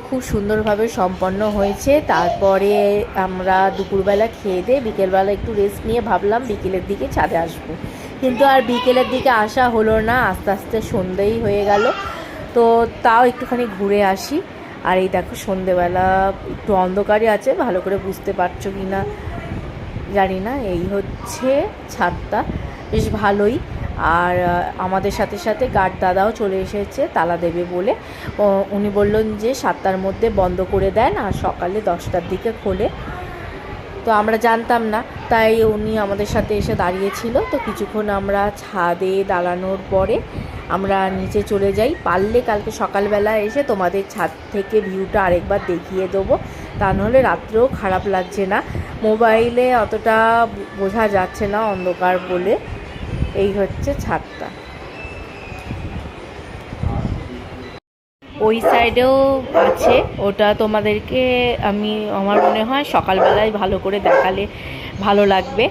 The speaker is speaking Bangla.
খুব সুন্দরভাবে সম্পন্ন হয়েছে। তারপরে আমরা দুপুরবেলা খেয়ে দিয়ে বিকেলবেলা একটু রেস্ট নিয়ে ভাবলাম বিকেলের দিকে ছাদে আসবো, কিন্তু আর বিকেলের দিকে আসা হলো না, আস্তে আস্তে সন্ধেই হয়ে গেল। তো তাও একটুখানি ঘুরে আসি। আর এই দেখো সন্ধেবেলা একটু অন্ধকারই আছে, ভালো করে বুঝতে পারছো কি না জানি না। এই হচ্ছে ছাদটা, বেশ ভালোই। আর আমাদের সাথে সাথে গার্ড দাদাও চলে এসেছে তালা দেবে বলে। উনি বললেন যে 7টার মধ্যে বন্ধ করে দেন আর সকালে 10টার দিকে খোলে। তো আমরা জানতাম না, তাই উনি আমাদের সাথে এসে দাঁড়িয়েছিল। তো কিছুক্ষণ আমরা ছাদে দাঁড়ানোর পরে আমরা নিচে চলে যাই। পারলে কালকে সকালবেলা এসে তোমাদের ছাদ থেকে ভিউটা আরেকবার দেখিয়ে দেবো, তা নাহলে রাত্রেও খারাপ লাগছে না, মোবাইলে অতটা বোঝা যাচ্ছে না অন্ধকার বলে। এই হচ্ছে ছাদটা। ওই সাইডেও আছে, ওটা তোমাদেরকে আমার মনে হয় সকালবেলায় ভালো করে দেখালে ভালো লাগবে।